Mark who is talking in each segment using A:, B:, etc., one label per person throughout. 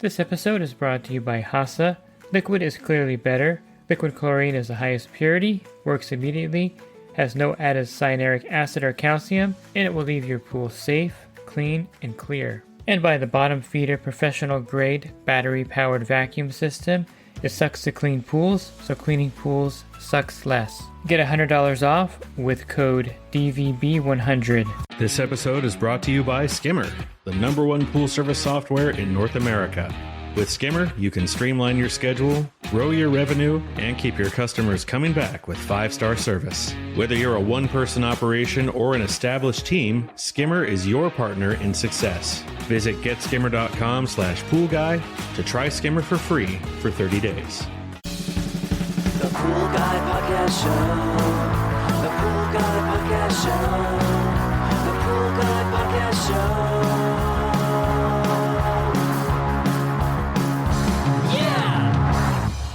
A: This episode is brought to you by HASA. Liquid is clearly better. Liquid chlorine is the highest purity, works immediately, has no added cyanuric acid or calcium, and it will leave your pool safe, clean, and clear. And by the Bottom Feeder professional grade battery powered vacuum system. It sucks to clean pools, so cleaning pools sucks less. Get $100 off with code DVB100.
B: This episode is brought to you by Skimmer, the #1 pool service software in North America. With Skimmer, you can streamline your schedule, grow your revenue, and keep your customers coming back with 5-star service. Whether you're a one-person operation or an established team, Skimmer is your partner in success. Visit getskimmer.com/poolguy to try Skimmer for free for 30 days.
C: The Pool Guy Podcast Show. The Pool Guy Podcast Show. The Pool Guy Podcast Show.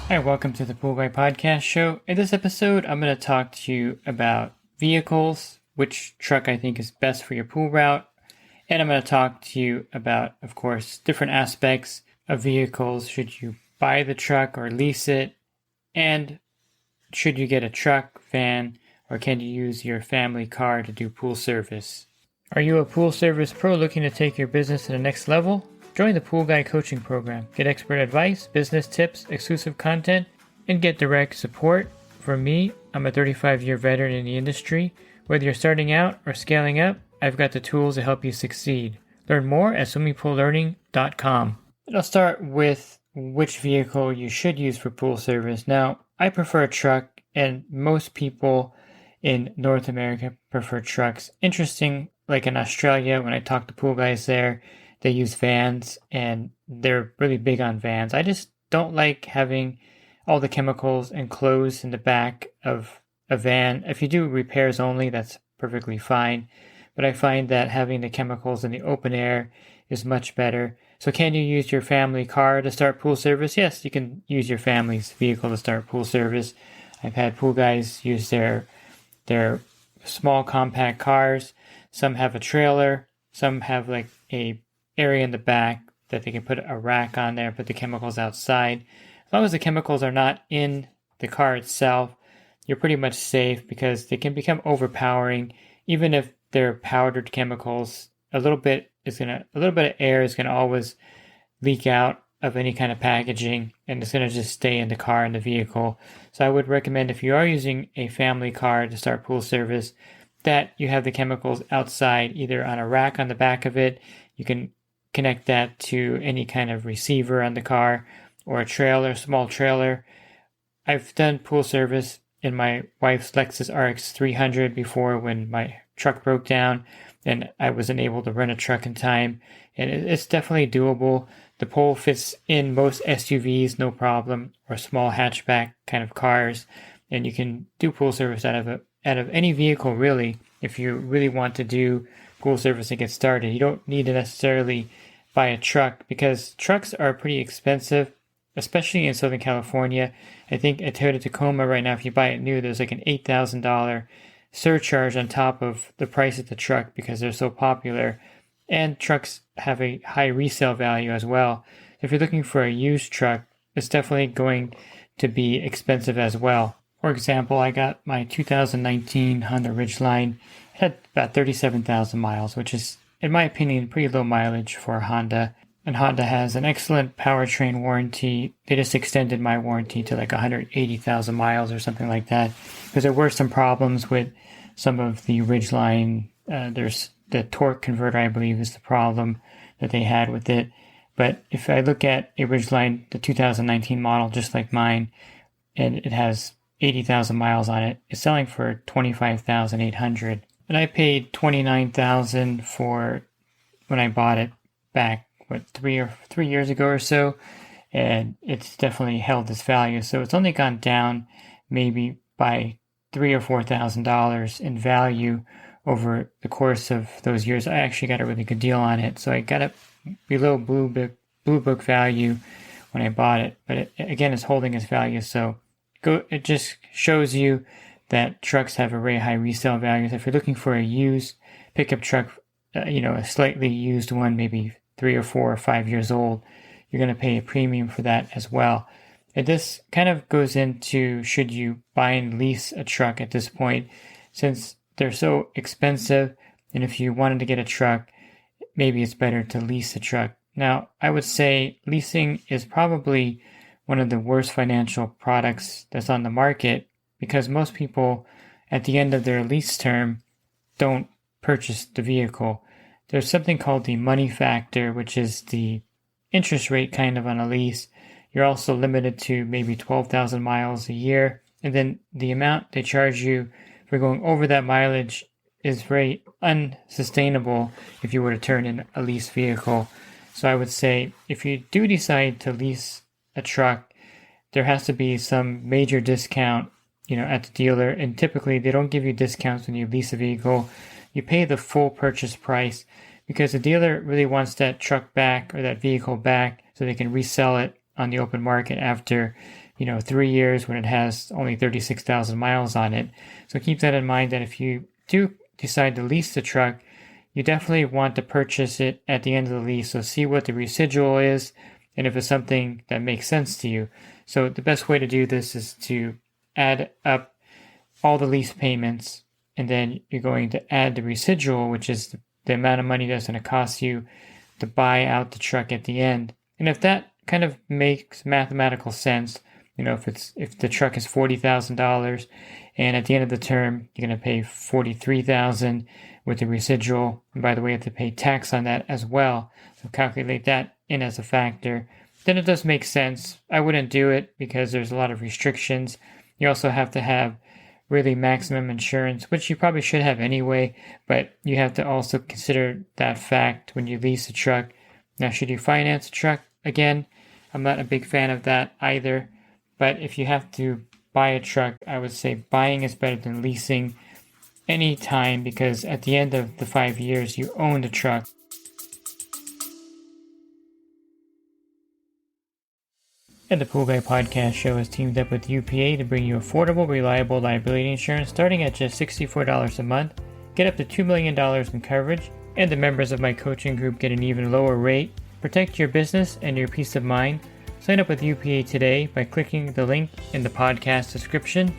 A: Hi, welcome to the Pool Guy Podcast Show. In this episode, I'm going to talk to you about vehicles, which truck I think is best for your pool route, and I'm going to talk to you about, of course, different aspects of vehicles. Should you buy the truck or lease it? And should you get a truck, van, or can you use your family car to do pool service? Are you a pool service pro looking to take your business to the next level? Join the Pool Guy coaching program. Get expert advice, business tips, exclusive content, and get direct support. From me, I'm a 35-year veteran in the industry. Whether you're starting out or scaling up, I've got the tools to help you succeed. Learn more at swimmingpoollearning.com. And I'll start with which vehicle you should use for pool service. Now, I prefer a truck, and most people in North America prefer trucks. Interesting, like in Australia, when I talk to pool guys there, they use vans, and they're really big on vans. I just don't like having all the chemicals enclosed in the back of a van. If you do repairs only, that's perfectly fine. But I find that having the chemicals in the open air is much better. So can you use your family car to start pool service? Yes, you can use your family's vehicle to start pool service. I've had pool guys use their small compact cars. Some have a trailer. Some have like a area in the back that they can put a rack on there, put the chemicals outside. As long as the chemicals are not in the car itself, you're pretty much safe because they can become overpowering. Even if they're powdered chemicals, a little bit of air is gonna always leak out of any kind of packaging, and it's gonna just stay in the car, in the vehicle. So I would recommend, if you are using a family car to start pool service, that you have the chemicals outside, either on a rack on the back of it. You can connect that to any kind of receiver on the car, or a trailer, small trailer. I've done pool service in my wife's Lexus RX 300 before when my truck broke down and I wasn't able to rent a truck in time. And it's definitely doable. The pole fits in most SUVs, no problem, or small hatchback kind of cars. And you can do pool service out of any vehicle, really, if you really want to do pool service and get started. You don't need to necessarily buy a truck, because trucks are pretty expensive, especially in Southern California. I think a Toyota Tacoma right now, if you buy it new, there's like an $8,000 surcharge on top of the price of the truck because they're so popular. And trucks have a high resale value as well. If you're looking for a used truck, it's definitely going to be expensive as well. For example, I got my 2019 Honda Ridgeline. It had about 37,000 miles, which is, in my opinion, pretty low mileage for a Honda. And Honda has an excellent powertrain warranty. They just extended my warranty to like 180,000 miles or something like that, because there were some problems with some of the Ridgeline. There's the torque converter, I believe, is the problem that they had with it. But if I look at a Ridgeline, the 2019 model, just like mine, and it has 80,000 miles on it, it's selling for $25,800. And I paid $29,000 for when I bought it back, 3 years ago or so, and it's definitely held its value. So it's only gone down maybe by $3,000 or $4,000 in value over the course of those years. I actually got a really good deal on it, so I got it below Blue Book value when I bought it. But again, it's holding its value, so it just shows you that trucks have a very high resale value. If you're looking for a used pickup truck, a slightly used one, maybe 3 or 4 or 5 years old, you're going to pay a premium for that as well. And this kind of goes into, should you buy and lease a truck at this point, since they're so expensive, and if you wanted to get a truck, maybe it's better to lease a truck. Now, I would say leasing is probably one of the worst financial products that's on the market, because most people at the end of their lease term don't purchase the vehicle. There's something called the money factor, which is the interest rate kind of on a lease. You're also limited to maybe 12,000 miles a year. And then the amount they charge you for going over that mileage is very unsustainable if you were to turn in a lease vehicle. So I would say if you do decide to lease a truck, there has to be some major discount, at the dealer. And typically they don't give you discounts when you lease a vehicle. You pay the full purchase price because the dealer really wants that truck back or that vehicle back so they can resell it on the open market after, 3 years when it has only 36,000 miles on it. So keep that in mind, that if you do decide to lease the truck, you definitely want to purchase it at the end of the lease. So see what the residual is and if it's something that makes sense to you. So the best way to do this is to add up all the lease payments, and then you're going to add the residual, which is the amount of money that's going to cost you to buy out the truck at the end. And if that kind of makes mathematical sense, if the truck is $40,000 and at the end of the term you're going to pay $43,000 with the residual, and by the way, you have to pay tax on that as well, so calculate that in as a factor, then it does make sense. I wouldn't do it because there's a lot of restrictions. You also have to have really maximum insurance, which you probably should have anyway, but you have to also consider that fact when you lease a truck. Now, should you finance a truck? Again, I'm not a big fan of that either, but if you have to buy a truck, I would say buying is better than leasing any time, because at the end of the 5 years, you own the truck. And the Pool Guy Podcast Show has teamed up with UPA to bring you affordable, reliable liability insurance starting at just $64 a month. Get up to $2 million in coverage, and the members of my coaching group get an even lower rate. Protect your business and your peace of mind. Sign up with UPA today by clicking the link in the podcast description.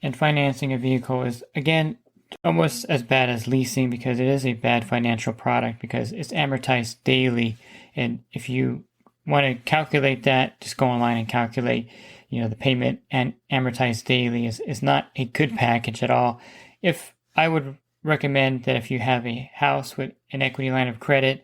A: And financing a vehicle is, again, almost as bad as leasing, because it is a bad financial product because it's amortized daily. And if you want to calculate that, just go online and calculate, the payment and amortized daily is not a good package at all. If I would recommend that if you have a house with an equity line of credit,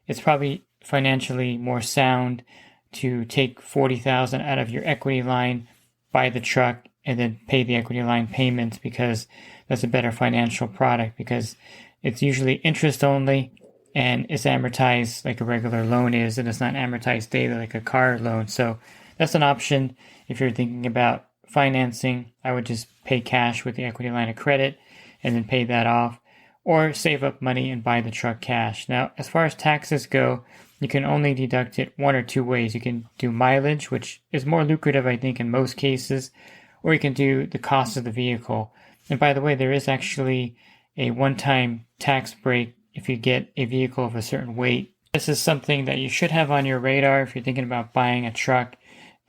A: it's probably financially more sound to take $40,000 out of your equity line, buy the truck, and then pay the equity line payments, because that's a better financial product, because it's usually interest only and it's amortized like a regular loan is, and it's not amortized daily like a car loan. So that's an option. If you're thinking about financing, I would just pay cash with the equity line of credit and then pay that off, or save up money and buy the truck cash. Now, as far as taxes go, you can only deduct it one or two ways. You can do mileage, which is more lucrative, I think, in most cases, or you can do the cost of the vehicle. And by the way, there is actually a one-time tax break if you get a vehicle of a certain weight. This is something that you should have on your radar if you're thinking about buying a truck.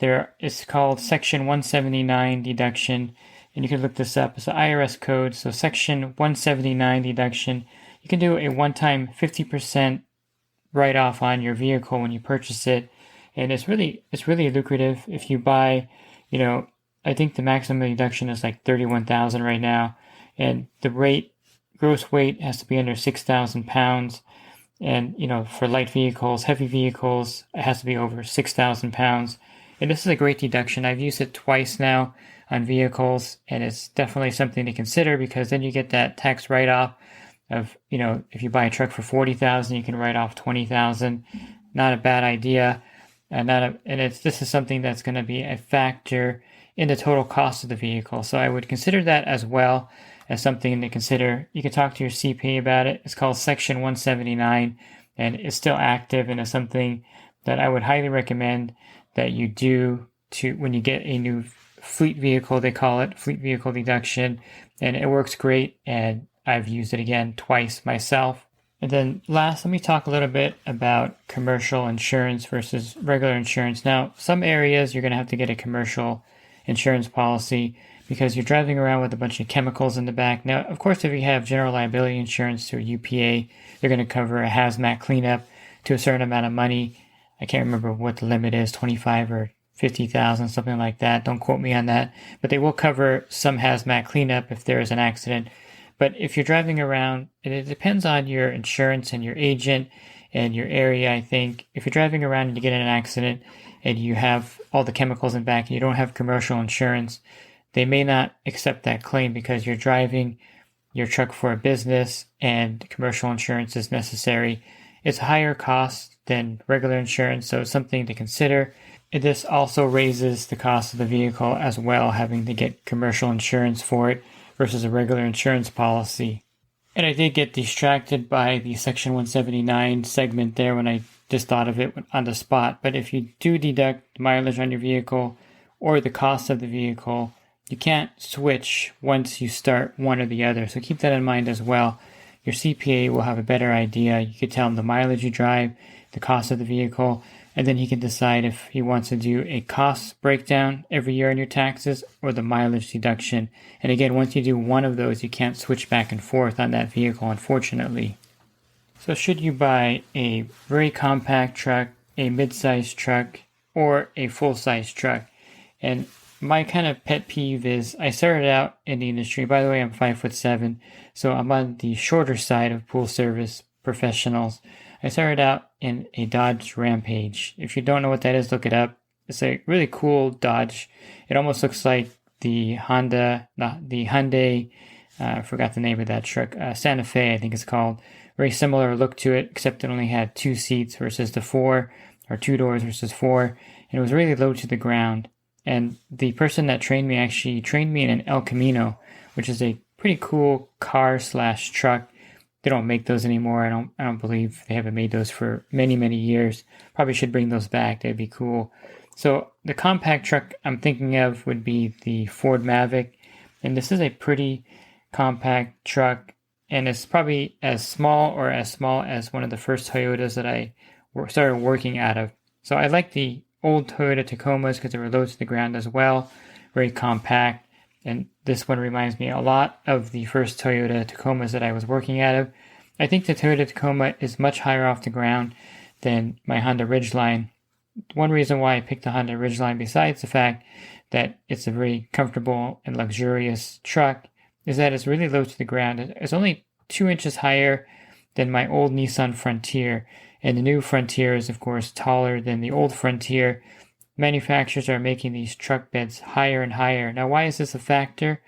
A: It's called Section 179 deduction, and you can look this up. It's an IRS code. So Section 179 deduction, you can do a one-time 50% write-off on your vehicle when you purchase it, and it's really lucrative. If you buy, I think the maximum deduction is like $31,000 right now, and the gross weight has to be under 6,000 pounds, and for light vehicles, heavy vehicles, it has to be over 6,000 pounds. And this is a great deduction. I've used it twice now on vehicles, and it's definitely something to consider, because then you get that tax write-off of, if you buy a truck for $40,000, you can write off $20,000. Not a bad idea, this is something that's going to be a factor in the total cost of the vehicle. So I would consider that as well as something to consider. You can talk to your CPA about it. It's called Section 179, and it's still active, and it's something that I would highly recommend that you do when you get a new fleet vehicle. They call it fleet vehicle deduction, and it works great, and I've used it again twice myself. And then last, let me talk a little bit about commercial insurance versus regular insurance. Now, some areas you're going to have to get a commercial insurance policy because you're driving around with a bunch of chemicals in the back. Now, of course, if you have general liability insurance through UPA, they're going to cover a hazmat cleanup to a certain amount of money. I can't remember what the limit is, 25 or 50,000, something like that. Don't quote me on that. But they will cover some hazmat cleanup if there is an accident. But if you're driving around, it depends on your insurance and your agent and your area, I think. If you're driving around and you get in an accident and you have all the chemicals in back and you don't have commercial insurance, they may not accept that claim because you're driving your truck for a business and commercial insurance is necessary. It's a higher cost than regular insurance, so it's something to consider. And this also raises the cost of the vehicle as well, having to get commercial insurance for it versus a regular insurance policy. And I did get distracted by the Section 179 segment there when I just thought of it on the spot. But if you do deduct mileage on your vehicle or the cost of the vehicle, you can't switch once you start one or the other. So keep that in mind as well. Your CPA will have a better idea. You could tell him the mileage you drive, the cost of the vehicle, and then he can decide if he wants to do a cost breakdown every year on your taxes or the mileage deduction. And again, once you do one of those, you can't switch back and forth on that vehicle, unfortunately. So should you buy a very compact truck, a mid-sized truck, or a full-size truck? And my kind of pet peeve is I started out in the industry. By the way, I'm 5'7", so I'm on the shorter side of pool service professionals. I started out in a Dodge Rampage. If you don't know what that is, look it up. It's a really cool Dodge. It almost looks like the Hyundai, I forgot the name of that truck, Santa Fe, I think it's called. Very similar look to it, except it only had 2 seats versus the 4, or 2 doors versus 4, and it was really low to the ground. And the person that trained me actually trained me in an El Camino, which is a pretty cool car/truck. They don't make those anymore. I don't believe they haven't made those for many, many years. Probably should bring those back. That'd be cool. So the compact truck I'm thinking of would be the Ford Maverick. And this is a pretty compact truck. And it's probably as small as one of the first Toyotas that I started working out of. So I like the old Toyota Tacomas because they were low to the ground as well. Very compact. And this one reminds me a lot of the first Toyota Tacomas that I was working out of. I think the Toyota Tacoma is much higher off the ground than my Honda Ridgeline. One reason why I picked the Honda Ridgeline, besides the fact that it's a very comfortable and luxurious truck, is that it's really low to the ground. It's only 2 inches higher than my old Nissan Frontier. And the new Frontier is, of course, taller than the old Frontier. Manufacturers are making these truck beds higher and higher. Now, why is this a factor?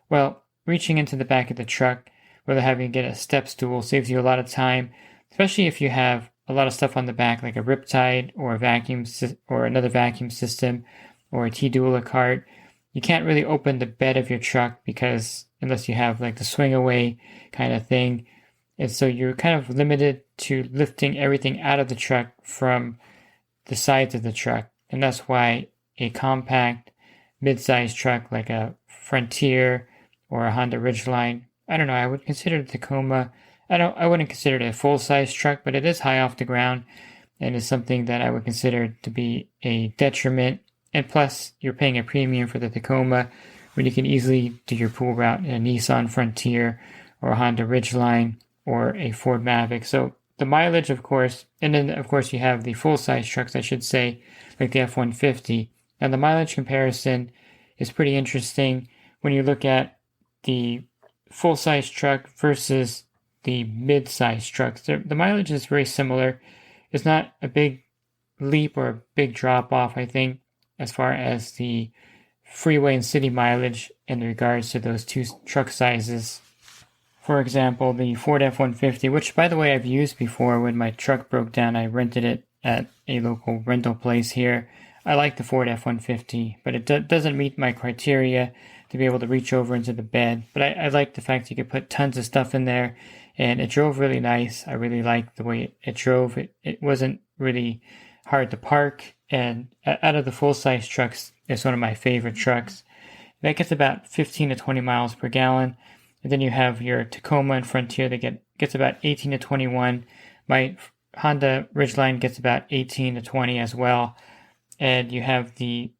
A: Well, reaching into the back of the truck without having to get a step stool saves you a lot of time, especially if you have a lot of stuff on the back like a Riptide or a vacuum or another vacuum system or a T-Dula cart. You can't really open the bed of your truck because unless you have like the swing away kind of thing. And so you're kind of limited to lifting everything out of the truck from the sides of the truck. And that's why a compact mid-sized truck like a Frontier or a Honda Ridgeline, I don't know, I would consider the Tacoma, I wouldn't consider it a full-size truck, but it is high off the ground and is something that I would consider to be a detriment. And plus, you're paying a premium for the Tacoma when you can easily do your pool route in a Nissan Frontier or a Honda Ridgeline or a Ford Maverick. So the mileage, of course, and then, of course, you have the full-size trucks, I should say, like the F-150. Now, the mileage comparison is pretty interesting when you look at the full-size truck versus the mid-size trucks. The mileage is very similar. It's not a big leap or a big drop-off, I think, as far as the freeway and city mileage in regards to those two truck sizes. For example, the Ford F-150, which, by the way, I've used before when my truck broke down. I rented it at a local rental place here. I like the Ford F-150, but it doesn't meet my criteria to be able to reach over into the bed. But I like the fact you could put tons of stuff in there, and it drove really nice. I really liked the way it drove. It wasn't really hard to park, and out of the full-size trucks, it's one of my favorite trucks. That gets about 15 to 20 miles per gallon. And then you have your Tacoma and Frontier that get gets about 18 to 21. My Honda Ridgeline gets about 18 to 20 as well. And you have the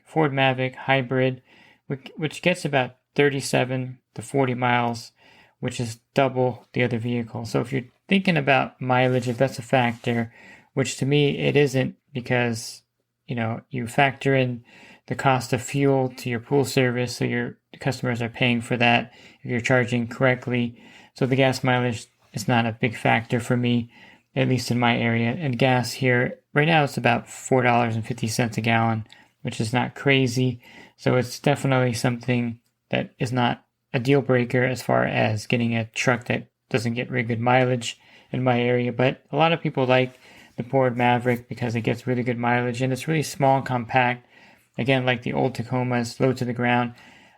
A: Ford Maverick Hybrid, which gets about 37 to 40 miles, which is double the other vehicle. So if you're thinking about mileage, if that's a factor, which to me it isn't, because you factor in the cost of fuel to your pool service, so your customers are paying for that if you're charging correctly. So the gas mileage is not a big factor for me, at least in my area. And gas here right now it's about $4.50 a gallon, which is not crazy. So it's definitely something that is not a deal breaker as far as getting a truck that doesn't get really good mileage in my area. But a lot of people like the Ford Maverick because it gets really good mileage and it's really small and compact. Again, like the old Tacomas, low to the ground.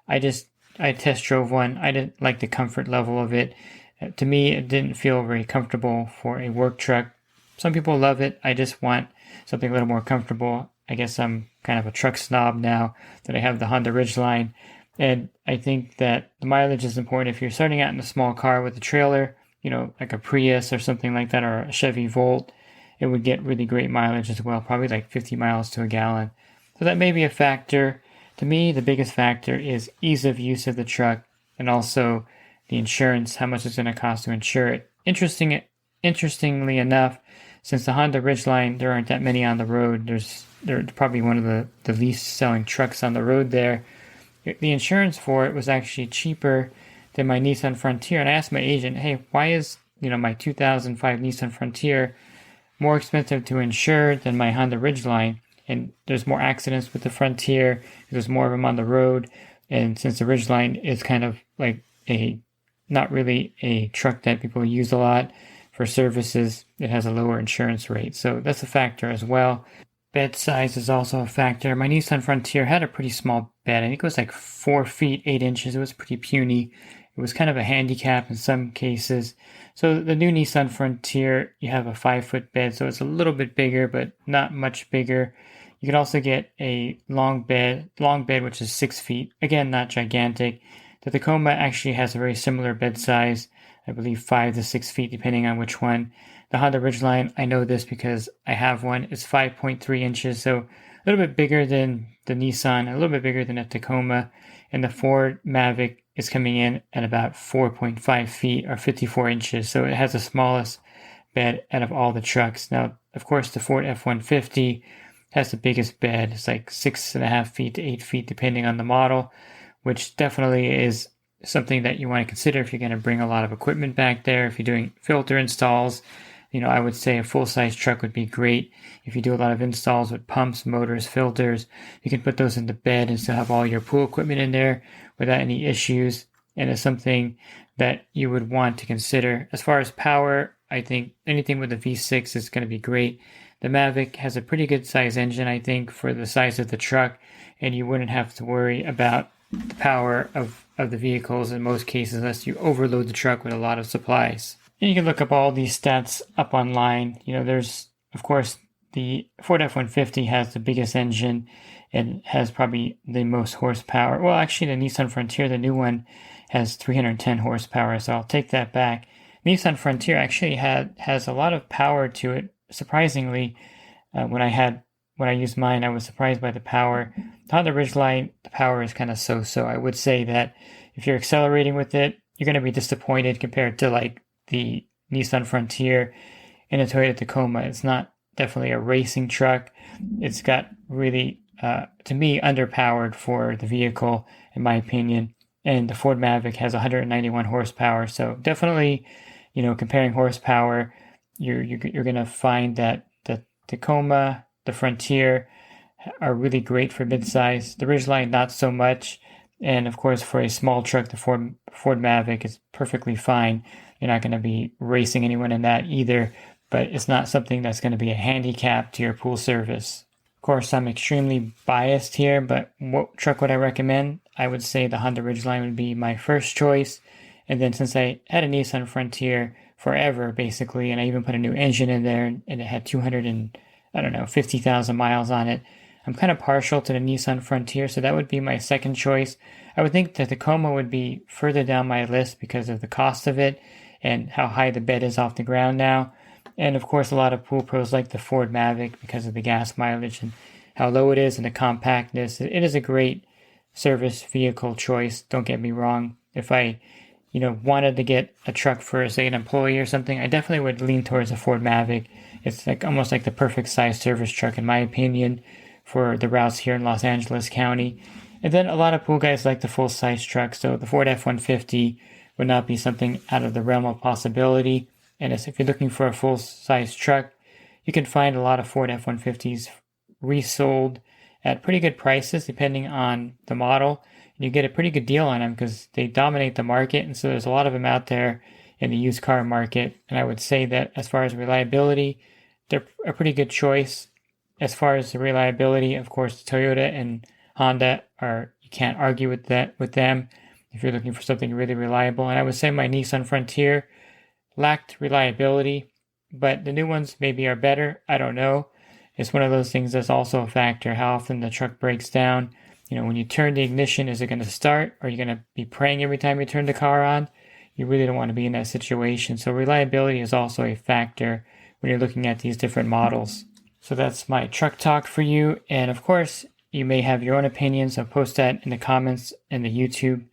A: I test drove one. I didn't like the comfort level of it. To me, it didn't feel very comfortable for a work truck. Some people love it. I just want something a little more comfortable. I guess I'm kind of a truck snob now that I have the Honda Ridgeline. And I think that the mileage is important. If you're starting out in a small car with a trailer, like a Prius or something like that, or a Chevy Volt, it would get really great mileage as well, probably like 50 miles to a gallon. So that may be a factor. To me, the biggest factor is ease of use of the truck and also the insurance, how much it's going to cost to insure it. Interestingly enough, since the Honda Ridgeline, there aren't that many on the road. They're probably one of the least selling trucks on the road there. The insurance for it was actually cheaper than my Nissan Frontier. And I asked my agent, hey, why is my 2005 Nissan Frontier more expensive to insure than my Honda Ridgeline? And there's more accidents with the Frontier. There's more of them on the road. And since the Ridgeline is kind of like not really a truck that people use a lot for services, it has a lower insurance rate. So that's a factor as well. Bed size is also a factor. My Nissan Frontier had a pretty small bed. I think it was like 4 feet, 8 inches. It was pretty puny. It was kind of a handicap in some cases. So the new Nissan Frontier, you have a 5-foot bed, so it's a little bit bigger, but not much bigger. You can also get a long bed, which is 6 feet. Again, not gigantic. The Tacoma actually has a very similar bed size, I believe 5 to 6 feet, depending on which one. The Honda Ridgeline, I know this because I have one. It's 5.3 inches, so a little bit bigger than the Nissan, a little bit bigger than a Tacoma. And the Ford Maverick is coming in at about 4.5 feet or 54 inches. So it has the smallest bed out of all the trucks. Now, of course, the Ford F-150 has the biggest bed. It's like 6.5 feet to 8 feet, depending on the model, which definitely is something that you want to consider if you're going to bring a lot of equipment back there. If you're doing filter installs, I would say a full-size truck would be great. If you do a lot of installs with pumps, motors, filters, you can put those in the bed and still have all your pool equipment in there without any issues. And it's something that you would want to consider. As far as power, I think anything with a V6 is going to be great. The Maverick has a pretty good size engine, I think, for the size of the truck, and you wouldn't have to worry about the power of the vehicles in most cases unless you overload the truck with a lot of supplies. And you can look up all these stats up online. There's, of course, the Ford F-150 has the biggest engine and has probably the most horsepower. Well, actually, the Nissan Frontier, the new one, has 310 horsepower, so I'll take that back. Nissan Frontier actually has a lot of power to it. Surprisingly, when I used mine, I was surprised by the power. The Honda Ridgeline, the power is kind of so-so. I would say that if you're accelerating with it, you're going to be disappointed compared to like the Nissan Frontier and the Toyota Tacoma. It's not definitely a racing truck. It's got really, to me, underpowered for the vehicle, in my opinion. And the Ford Maverick has 191 horsepower. So definitely, comparing horsepower, you're going to find that the Tacoma, the Frontier are really great for midsize. The Ridgeline, not so much. And of course, for a small truck, the Ford Maverick is perfectly fine. You're not going to be racing anyone in that either, but it's not something that's going to be a handicap to your pool service. Of course, I'm extremely biased here, but what truck would I recommend? I would say the Honda Ridgeline would be my first choice. And then since I had a Nissan Frontier forever, basically, and I even put a new engine in there, and it had 50,000 miles on it, I'm kind of partial to the Nissan Frontier, so that would be my second choice. I would think the Tacoma would be further down my list because of the cost of it and how high the bed is off the ground now. And of course, a lot of pool pros like the Ford Maverick because of the gas mileage and how low it is and the compactness. It is a great service vehicle choice. Don't get me wrong. If I, wanted to get a truck for, say, an employee or something, I definitely would lean towards a Ford Maverick. It's like almost like the perfect size service truck, in my opinion, for the routes here in Los Angeles County. And then a lot of pool guys like the full-size truck, so the Ford F-150 would not be something out of the realm of possibility. And if you're looking for a full-size truck, you can find a lot of Ford F-150s resold at pretty good prices depending on the model. And you get a pretty good deal on them because they dominate the market, and so there's a lot of them out there in the used car market. And I would say that as far as reliability, they're a pretty good choice. As far as the reliability, of course, Toyota and Honda you can't argue with them if you're looking for something really reliable. And I would say my Nissan Frontier lacked reliability, but the new ones maybe are better. I don't know. It's one of those things that's also a factor, how often the truck breaks down. When you turn the ignition, is it going to start? Or are you going to be praying every time you turn the car on? You really don't want to be in that situation. So reliability is also a factor when you're looking at these different models. So that's my truck talk for you. And of course, you may have your own opinions. So post that in the comments in the YouTube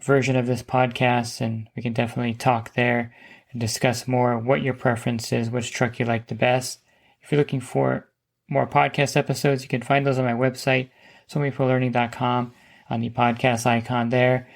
A: version of this podcast, and we can definitely talk there and discuss more what your preference is, which truck you like the best. If you're looking for more podcast episodes, you can find those on my website, swimmingpoollearning.com, on the podcast icon there.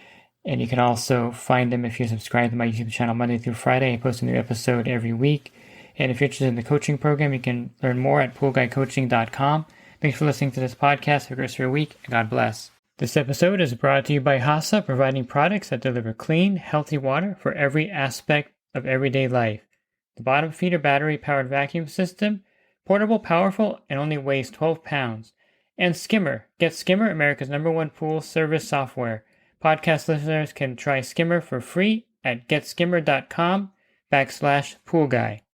A: And you can also find them if you subscribe to my YouTube channel Monday through Friday. I post a new episode every week. And if you're interested in the coaching program, you can learn more at poolguycoaching.com. Thanks for listening to this podcast. Have a great week, and God bless. This episode is brought to you by HASA, providing products that deliver clean, healthy water for every aspect of everyday life. The bottom feeder battery-powered vacuum system, portable, powerful, and only weighs 12 pounds. And Skimmer. Get Skimmer, America's #1 pool service software. Podcast listeners can try Skimmer for free at getskimmer.com/poolguy.